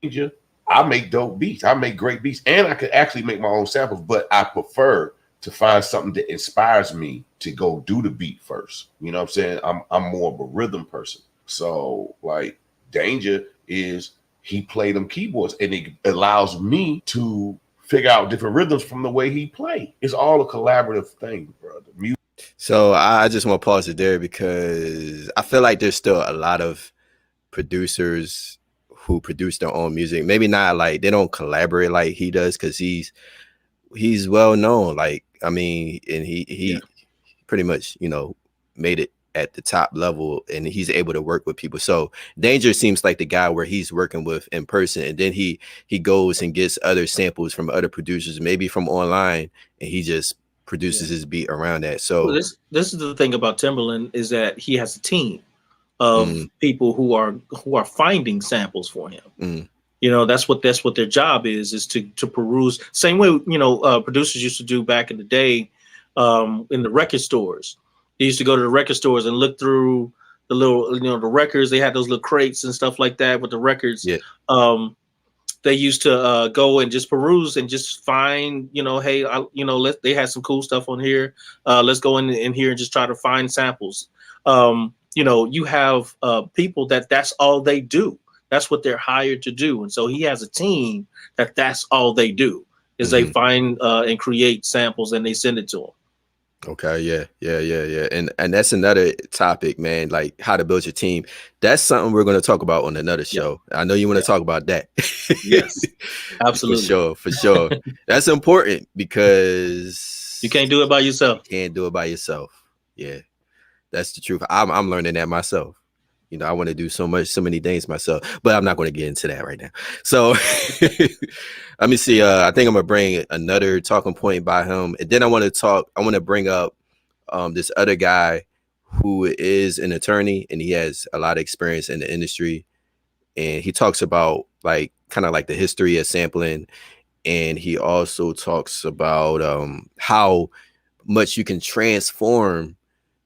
Danger, I make dope beats. I make great beats, and I could actually make my own samples. But I prefer to find something that inspires me to go do the beat first. You know what I'm saying? I'm more of a rhythm person. So like Danger is he play them keyboards and it allows me to figure out different rhythms from the way he play. It's all a collaborative thing, bro. The music. So I just want to pause it there because I feel like there's still a lot of producers who produce their own music. Maybe not like they don't collaborate like he does because he's well known. Like I mean, and Yeah. he pretty much made it at the top level, and he's able to work with people. So Danger seems like the guy where he's working with in person, and then he goes and gets other samples from other producers, maybe from online, and he just Yeah. produces his beat around that. Well, So this is the thing about Timberland is that he has a team of mm, people who are finding samples for him. mm, That's what their job is to peruse. Same way producers used to do back in the day, in the record stores. They used to go to the record stores and look through the little the records. They had those little crates and stuff like that with the records. yeah. Um, they used to go and just peruse and just find, hey, they had some cool stuff on here. Let's go in here and just try to find samples. You have people that's all they do. That's what they're hired to do. And so he has a team that's all they do is they Hmm. find and create samples and they send it to him. Okay, yeah. And that's another topic, man, like how to build your team. That's something we're going to talk about on another Yeah. show. I know you want Yeah. to talk about that. Yes. For Absolutely. sure, for sure. That's important because You can't do it by yourself. you can't do it by yourself. Yeah, that's the truth. I'm learning that myself. I want to do so many things myself, but I'm not going to get into that right now. So let me see. I think I'm gonna bring another talking point by him, and then I want to bring up this other guy who is an attorney and he has a lot of experience in the industry, and he talks about like kind of like the history of sampling, and he also talks about how much you can transform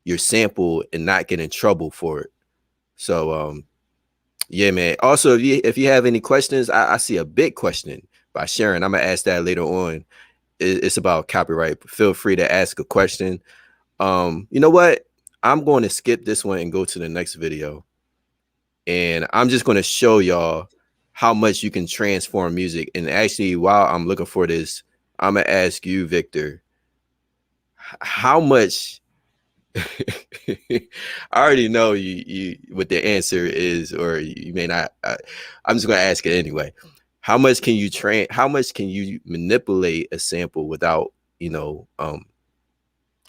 your sample and not get in trouble for it. So yeah, man. Also, if you have any questions, I see a big question by Sharon. I'm gonna ask that later on. It's about copyright. Feel free to ask a question. You know what? I'm going to skip this one and go to the next video. And I'm just going to show y'all how much you can transform music. And actually, while I'm looking for this, I'm gonna ask you, Victor, how much I already know you what the answer is, or you may not. I'm just gonna ask it anyway. How much can you manipulate a sample without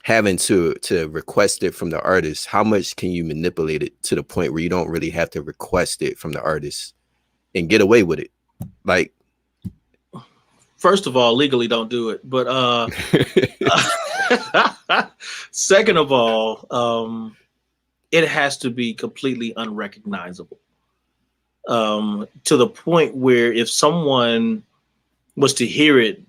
having to request it from the artist? How much can you manipulate it to the point where you don't really have to request it from the artist and get away with it? Like, First of all, legally don't do it. But second of all, it has to be completely unrecognizable, to the point where if someone was to hear it,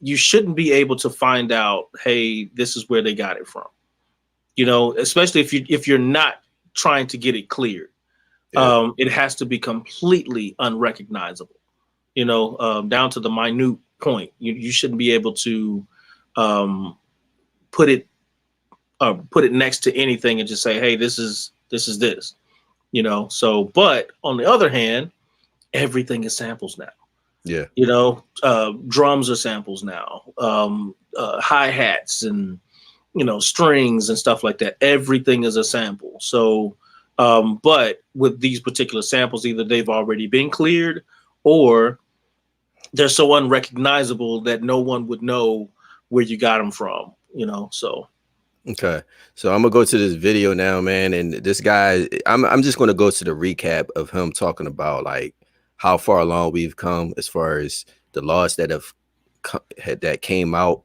you shouldn't be able to find out, hey, this is where they got it from. Especially if you're not trying to get it cleared. yeah, It has to be completely unrecognizable. Down to the minute point. You shouldn't be able to um, put it next to anything and just say, hey, this is this. So, but on the other hand, everything is samples now. yeah, Drums are samples now, hi-hats and strings and stuff like that. Everything is a sample. So but with these particular samples, either they've already been cleared or they're so unrecognizable that no one would know where you got them from. So okay. So I'm gonna go to this video now, man. And this guy, I'm just gonna go to the recap of him talking about like how far along we've come as far as the laws that that came out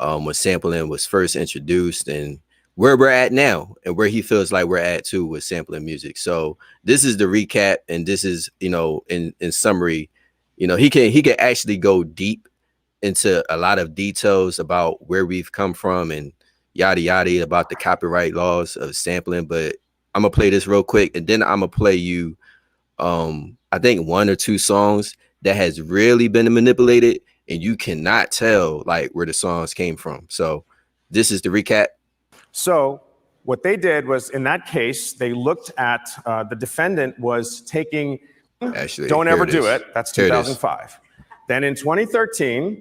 when sampling was first introduced, and where we're at now and where he feels like we're at too with sampling music. So this is the recap, and this is, you know, in summary, you know, he can actually go deep into a lot of details about where we've come from and yada yada about the copyright laws of sampling. But I'm gonna play this real quick, and then I'm gonna play you I think one or two songs that has really been manipulated, and you cannot tell like where the songs came from. So this is the recap. So what they did was, in that case, they looked at the defendant was taking, Actually, don't here ever it do is. it. That's Here it is. 2005. Then in 2013,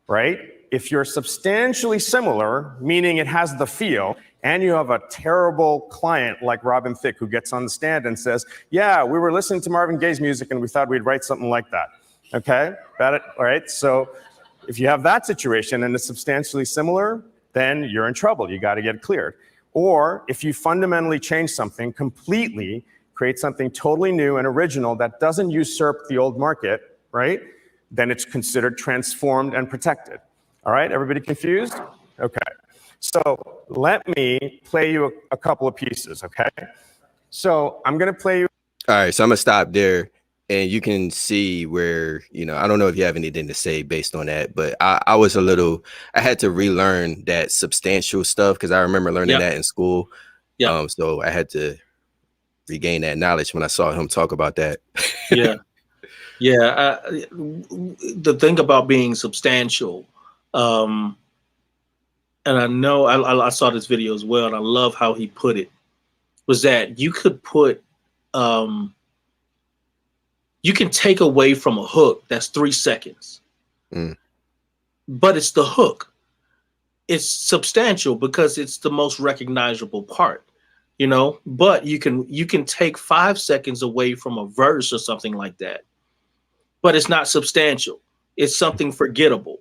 right, if you're substantially similar, meaning it has the feel, and you have a terrible client like Robin Thicke who gets on the stand and says, yeah, we were listening to Marvin Gaye's music and we thought we'd write something like that. Okay, got it? All right, so if you have that situation and it's substantially similar, then you're in trouble. You got to get it cleared. Or if you fundamentally change something completely, create something totally new and original that doesn't usurp the old market, right? Then it's considered transformed and protected. All right, everybody confused? Okay. So let me play you a couple of pieces, okay? So I'm going to play you. All right, so I'm gonna stop there, and you can see where, you know, I don't know if you have anything to say based on that, but I was a little, I had to relearn that substantial stuff because I remember learning that in school. Yeah. So I had to regain that knowledge when I saw him talk about that. Yeah. Yeah. The thing about being substantial, and I know I saw this video as well, and I love how he put it, was that you could put, you can take away from a hook that's 3 seconds, but it's the hook. It's substantial because it's the most recognizable part, you know, but you can take 5 seconds away from a verse or something like that, but it's not substantial. It's something forgettable,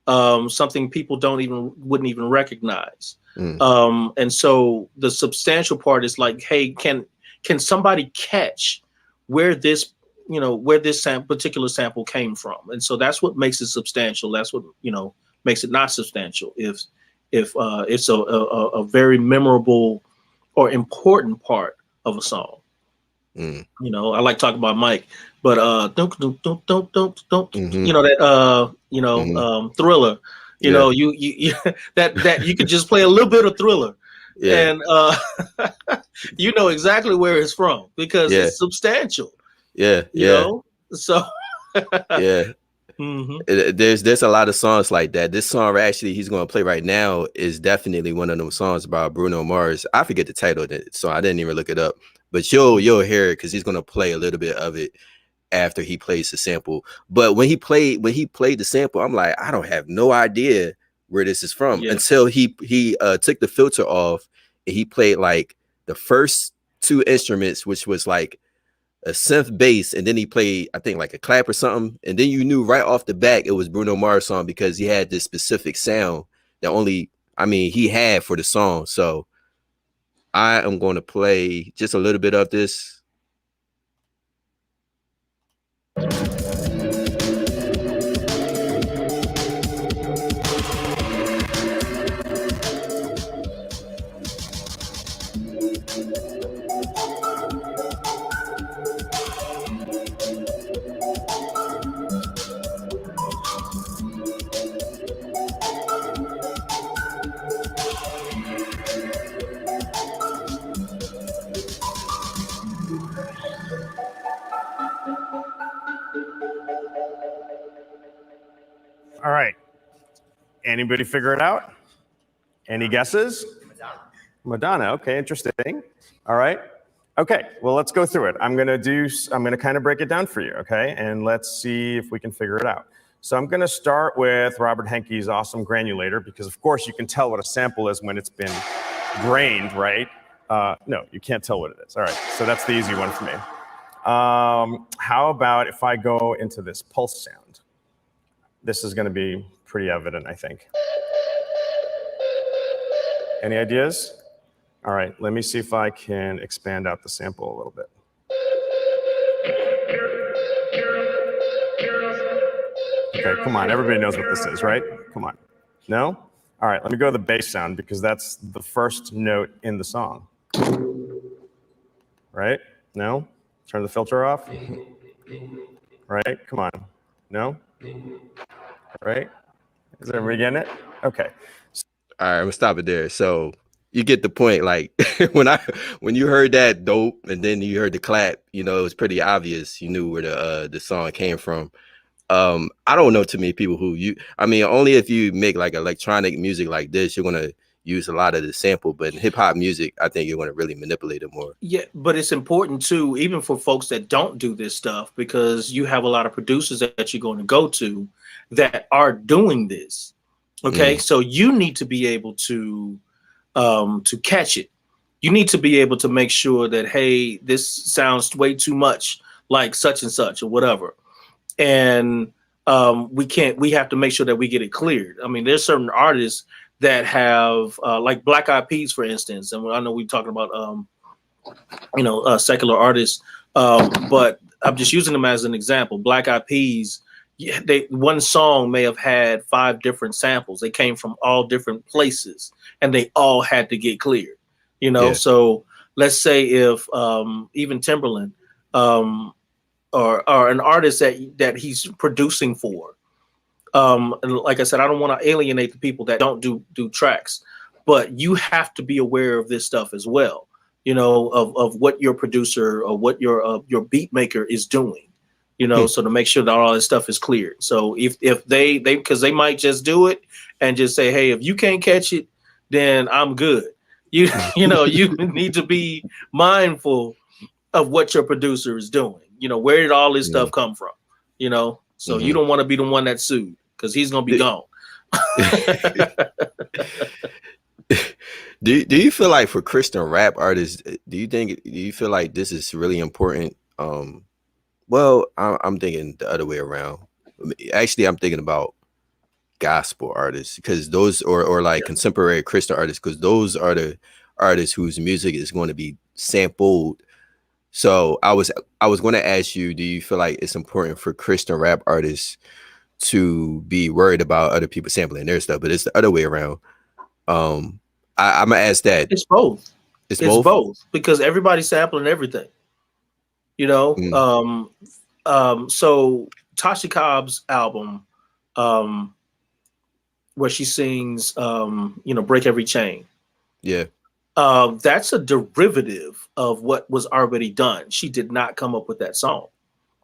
something people wouldn't even recognize. And so the substantial part is like, hey, can somebody catch where this, you know, where this particular sample came from? And so that's what makes it substantial. That's what, you know, makes it not substantial. If it's a very memorable or important part of a song. You know, I like talking about Mike, but don't you know that Thriller, you know, you that you could just play a little bit of Thriller, and you know exactly where it's from because it's substantial. You know, so there's a lot of songs like that. This song actually he's going to play right now is definitely one of them songs by Bruno Mars. I forget the title of it, so I didn't even look it up. But you'll hear it because he's going to play a little bit of it after he plays the sample. But when he played the sample, I'm like, I don't have no idea where this is from until he took the filter off and he played like the first two instruments, which was like a synth bass, and then he played, I think, like a clap or something, and then you knew right off the back it was Bruno Mars song because he had this specific sound that only, I mean, he had for the song. So I am going to play just a little bit of this. All right. Anybody figure it out? Any guesses? Madonna. Okay, interesting. All right. Okay, well, let's go through it. I'm gonna kind of break it down for you, okay? And let's see if we can figure it out. So I'm gonna start with Robert Henke's Awesome Granulator, because of course you can tell what a sample is when it's been grained, right? No, you can't tell what it is. All right, so that's the easy one for me. How about if I go into this pulse sound? This is gonna be pretty evident, I think. Any ideas? All right, let me see if I can expand out the sample a little bit. Okay, come on, everybody knows what this is, right? Come on. No? All right, let me go to the bass sound because that's the first note in the song. Right? No? Turn the filter off. Right? Come on. No? Right? Is everybody getting it? Okay. All right, I'm gonna stop it there. So you get the point. Like when you heard that dope and then you heard the clap, you know, it was pretty obvious. You knew where the song came from. I don't know too many people who only if you make like electronic music like this, you're gonna use a lot of the sample, but in hip hop music, I think you're gonna really manipulate it more. Yeah, but it's important too, even for folks that don't do this stuff, because you have a lot of producers that you're going to go to that are doing this. Okay, so you need to be able to catch it. You need to be able to make sure that, hey, this sounds way too much like such and such or whatever. And we have to make sure that we get it cleared. I mean, there's certain artists that have like Black Eyed Peas, for instance, and I know we're talking about secular artists, but I'm just using them as an example. Black Eyed Peas, yeah, one song may have had 5 different samples. They came from all different places, and they all had to get cleared. Yeah. So let's say if even Timberland or an artist that he's producing for, and like I said, I don't want to alienate the people that don't do tracks, but you have to be aware of this stuff as well. Of what your producer or what your beat maker is doing. So to make sure that all this stuff is cleared. So if they because they might just do it and just say, hey, if you can't catch it, then I'm good. You need to be mindful of what your producer is doing. Where did all this stuff come from? So you don't want to be the one that's sued because he's gonna be gone. Do you feel like for Christian rap artists, do you feel like this is really important? Well, I'm thinking the other way around. Actually, I'm thinking about gospel artists because those or like contemporary Christian artists, because those are the artists whose music is going to be sampled. So I was going to ask you, do you feel like it's important for Christian rap artists to be worried about other people sampling their stuff? But it's the other way around. I'm gonna ask that. It's both. It's both because everybody's sampling everything. So Tasha Cobb's album, where she sings, "Break Every Chain." Yeah. That's a derivative of what was already done. She did not come up with that song.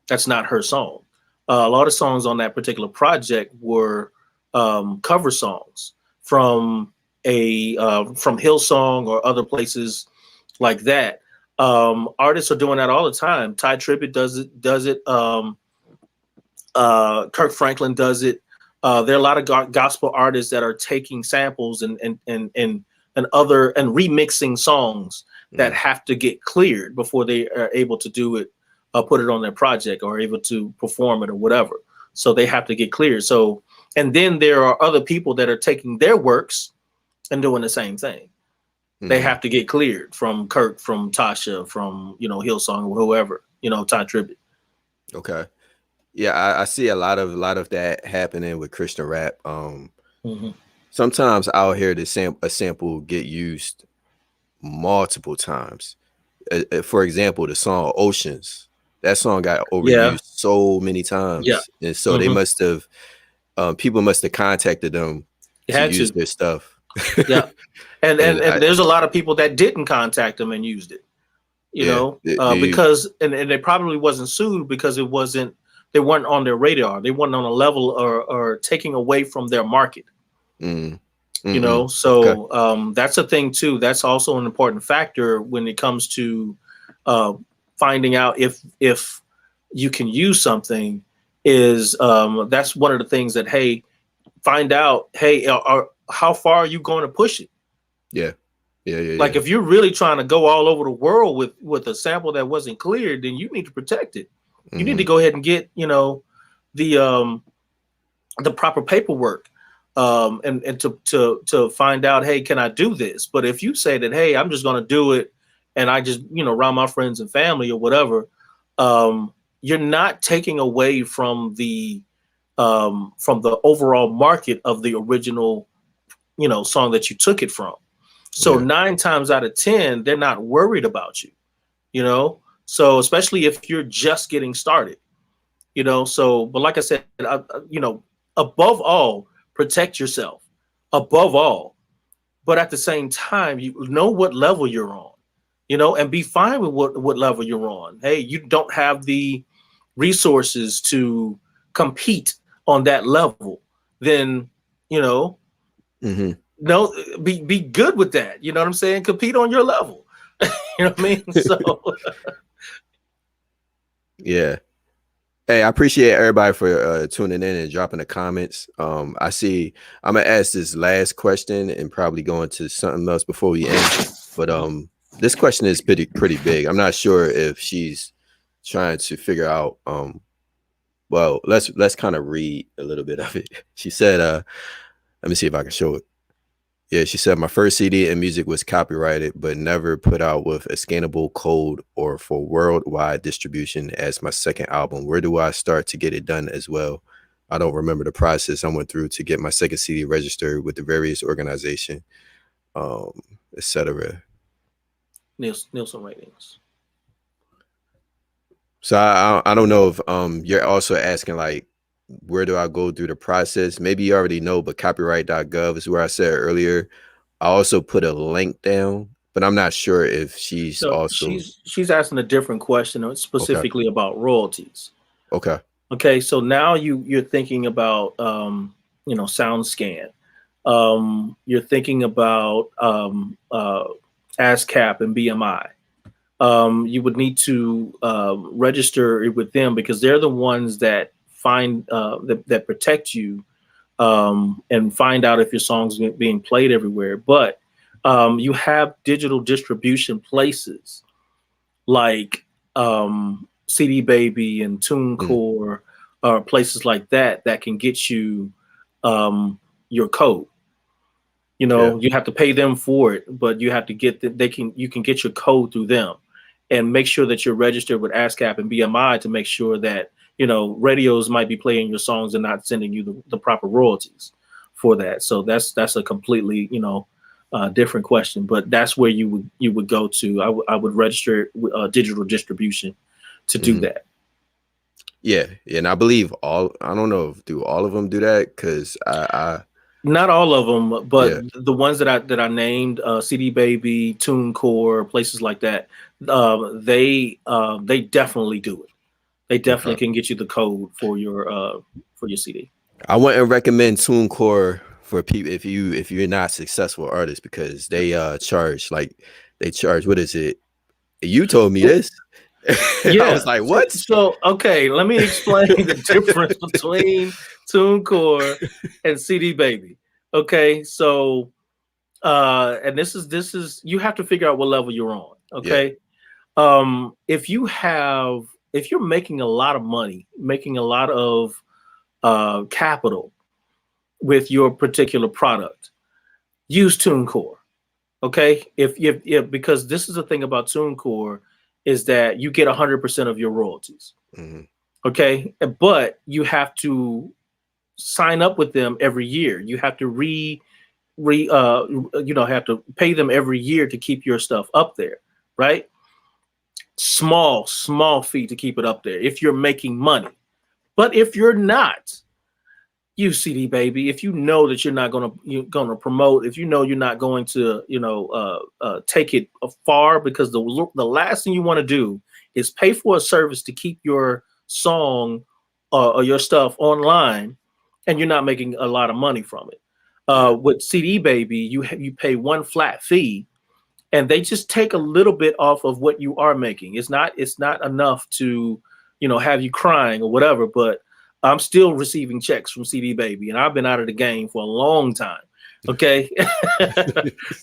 That's not her song. A lot of songs on that particular project were cover songs from Hillsong or other places like that. Artists are doing that all the time. Ty Tribbett does it. Kirk Franklin does it. There are a lot of gospel artists that are taking samples and remixing songs that have to get cleared before they are able to do it, put it on their project or able to perform it or whatever. So they have to get cleared. So, and then there are other people that are taking their works and doing the same thing. They have to get cleared from Kirk, from Tasha, from, Hillsong or whoever, Ty Tribbett. Okay. Yeah, I see a lot of that happening with Christian rap. Sometimes I'll hear a sample get used multiple times. For example, the song Oceans. That song got overused so many times. Yeah. And so they must have people must have contacted them to use their stuff. Yeah. And there's a lot of people that didn't contact them and used it, because they probably wasn't sued because they weren't on their radar. They weren't on a level or taking away from their market. So that's a thing too. That's also an important factor when it comes to finding out if you can use something. Is that's one of the things that find out. How far are you going to push it? Yeah. Like if you're really trying to go all over the world with a sample that wasn't cleared, then you need to protect it. You need to go ahead and get the proper paperwork and to find out, hey, can I do this? But if you say that, hey, I'm just going to do it and I just around my friends and family or whatever, you're not taking away from the overall market of the original song that you took it from. So 9 times out of 10, they're not worried about you, So especially if you're just getting started, So, but like I said, above all, protect yourself. Above all, but at the same time, you know what level you're on, and be fine with what level you're on. Hey, you don't have the resources to compete on that level, then, Mm-hmm. no, be good with that. You know what I'm saying? Compete on your level. You know what I mean? So Yeah. Hey, I appreciate everybody for tuning in and dropping the comments. I see I'm gonna ask this last question and probably go into something else before we end. But this question is pretty big. I'm not sure if she's trying to figure out well, let's kind of read a little bit of it. She said, let me see if I can show it. Yeah, she said, my first CD and music was copyrighted, but never put out with a scannable code or for worldwide distribution as my second album. Where do I start to get it done as well? I don't remember the process I went through to get my second CD registered with the various organization, etc. Nielsen ratings. So I don't know if you're also asking like, where do I go through the process? Maybe you already know, but copyright.gov is where I said earlier. I also put a link down, but I'm not sure if she's So also she's asking a different question specifically about royalties. okay. Okay, so now you're thinking about SoundScan. You're thinking about ASCAP and BMI. You would need to register it with them because they're the ones that find that protect you and find out if your song's being played everywhere. But you have digital distribution places like CD Baby and TuneCore, or places like that can get you your code. You have to pay them for it, but you have to get you can get your code through them, and make sure that you're registered with ASCAP and BMI to make sure that radios might be playing your songs and not sending you the proper royalties for that. So that's a completely different question, but that's where you would go to. I would register digital distribution to do that. Yeah, and I believe I don't know if do all of them do that because I not all of them, but Yeah. the ones that I named, CD Baby, TuneCore, places like that, they definitely do it. They definitely can get you the code for your CD. I wouldn't recommend TuneCore for people if you're not a successful artist because they charge what is it? You told me this. Yeah. I was like, what? So okay, let me explain the difference between TuneCore and CD Baby. Okay, so and this is you have to figure out what level you're on. Okay. Yeah. If you're making a lot of money, making a lot of capital with your particular product, use TuneCore. Okay, if because this is the thing about TuneCore is that you get 100% of your royalties. Okay, but you have to sign up with them every year. You have to have to pay them every year to keep your stuff up there, right? Small fee to keep it up there if you're making money. But if you're not, you CD Baby, if you know that you're not gonna promote, if you know you're not going to take it far, because the last thing you want to do is pay for a service to keep your song or your stuff online, and you're not making a lot of money from it. With CD Baby, you pay one flat fee, and they just take a little bit off of what you are making. It's not enough to have you crying or whatever, but I'm still receiving checks from CD Baby, and I've been out of the game for a long time. Okay,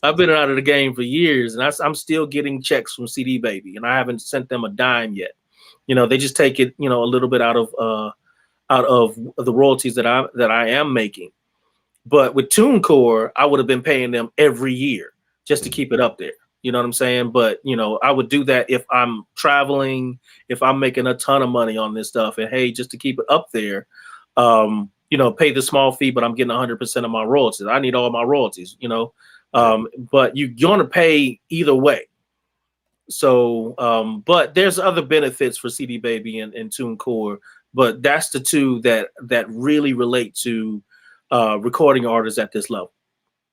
I've been out of the game for years, and I'm still getting checks from CD Baby, and I haven't sent them a dime yet. They just take it, a little bit out of the royalties that I am making. But with TuneCore, I would have been paying them every year just to keep it up there. You know what I'm saying? But, I would do that if I'm traveling, if I'm making a ton of money on this stuff, and hey, just to keep it up there, pay the small fee, but I'm getting 100% of my royalties. I need all my royalties, but you're going to pay either way. So, but there's other benefits for CD Baby and TuneCore, but that's the two that really relate to recording artists at this level.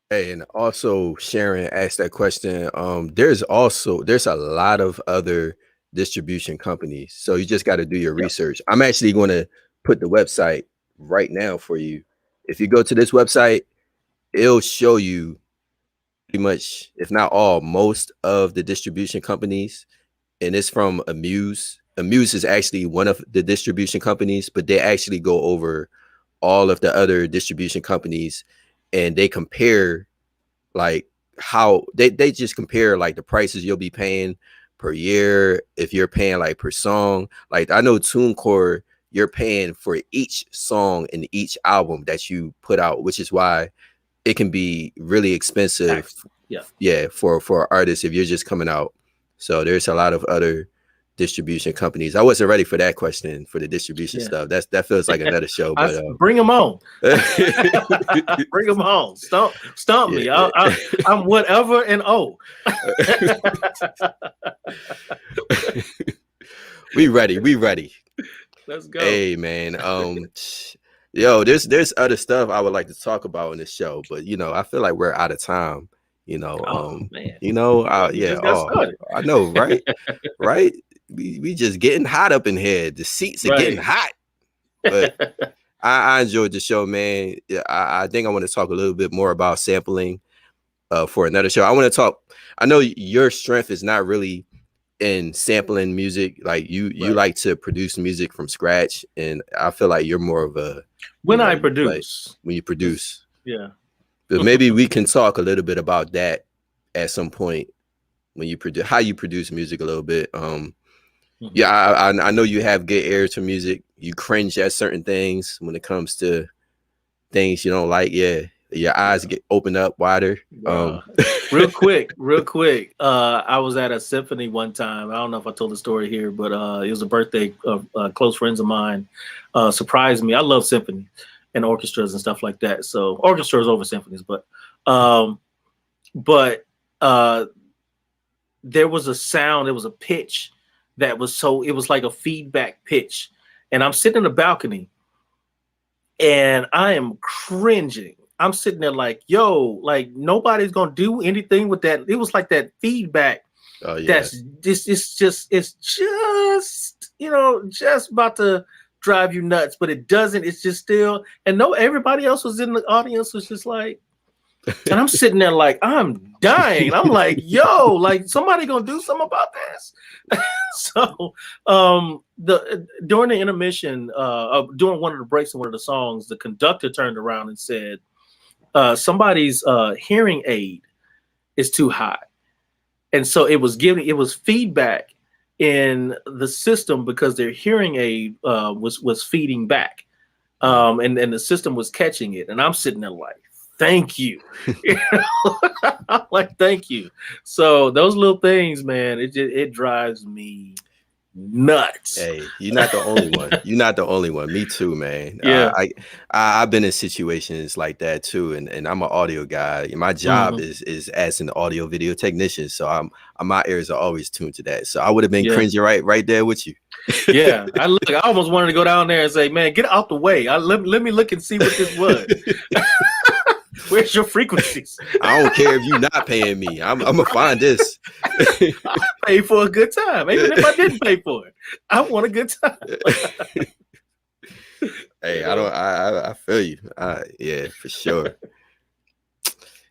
Hey, and also Sharon asked that question. There's a lot of other distribution companies, so you just got to do your research. I'm actually going to put the website right now for you. If you go to this website, it'll show you pretty much, if not all, most of the distribution companies, and it's from Amuse. Amuse is actually one of the distribution companies, but they actually go over all of the other distribution companies, and they compare like how they just compare like the prices you'll be paying per year, if you're paying like per song. Like I know TuneCore, you're paying for each song and each album that you put out, which is why it can be really expensive. For artists if you're just coming out. So there's a lot of other distribution companies. I wasn't ready for that question for the distribution stuff. That feels like another show. But bring them on. Bring them on. Stump me. I'm whatever and we ready. Let's go. Hey man. Yo, there's other stuff I would like to talk about in this show, but I feel like we're out of time. Man. I know, right? Right? We just getting hot up in here. The seats are getting hot. But I enjoyed the show, man. I think I want to talk a little bit more about sampling for another show. I know your strength is not really in sampling music. Like you like to produce music from scratch, and I feel like you're more of a when you produce. Yeah. But maybe we can talk a little bit about that at some point when you produce, how you produce music a little bit. I know you have good ear to music. You cringe at certain things when it comes to things you don't like. Yeah, your eyes get opened up wider. Real quick. I was at a symphony one time. I don't know if I told the story here, but it was a birthday of close friends of mine. Surprised me. I love symphony and orchestras and stuff like that. So orchestras over symphonies, but there was a sound, there was a pitch that was it was like a feedback pitch. And I'm sitting in the balcony and I am cringing. I'm sitting there like, yo, like nobody's gonna do anything with that. It was like that feedback. Oh, yeah. It's just just about to drive you nuts, but it doesn't. It's just still, and everybody else was in the audience was just like, and I'm sitting there like I'm dying. I'm like, yo, like somebody gonna do something about this. So during the intermission, during one of the breaks in one of the songs, the conductor turned around and said, somebody's hearing aid is too high. And so it was feedback in the system because their hearing aid was feeding back, and the system was catching it. And I'm sitting there like, thank you. I'm like, thank you. So those little things, man, it drives me nuts. Hey, you're not the only one. You're not the only one. Me too, man. Yeah. I've been in situations like that too, and I'm an audio guy. My job is as an audio video technician, so my ears are always tuned to that. So I would have been cringing right there with you. Yeah, I almost wanted to go down there and say, man, get out the way. Let me look and see what this was. Where's your frequencies? I don't care if you're not paying me. I'm gonna find this. I pay for a good time, even if I didn't pay for it. I want a good time. Hey, I feel you. Yeah, for sure.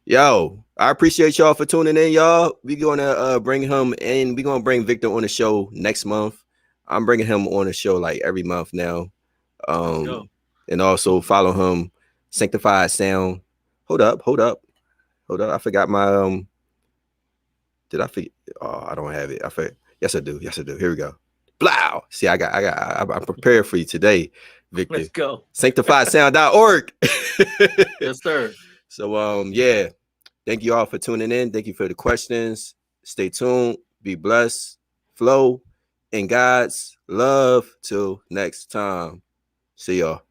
Yo, I appreciate y'all for tuning in, y'all. We're gonna bring him in. We're gonna bring Victor on the show next month. I'm bringing him on the show like every month now. And also follow him, Sanctified Sound. Hold up. I forgot my did I forget? Oh, I don't have it. I forget. Yes, I do. Here we go. Blow. See, I'm prepared for you today, Victor. Let's go. SanctifiedSound.org. Yes, sir. So yeah. Thank you all for tuning in. Thank you for the questions. Stay tuned. Be blessed. Flow in God's love. Till next time. See y'all.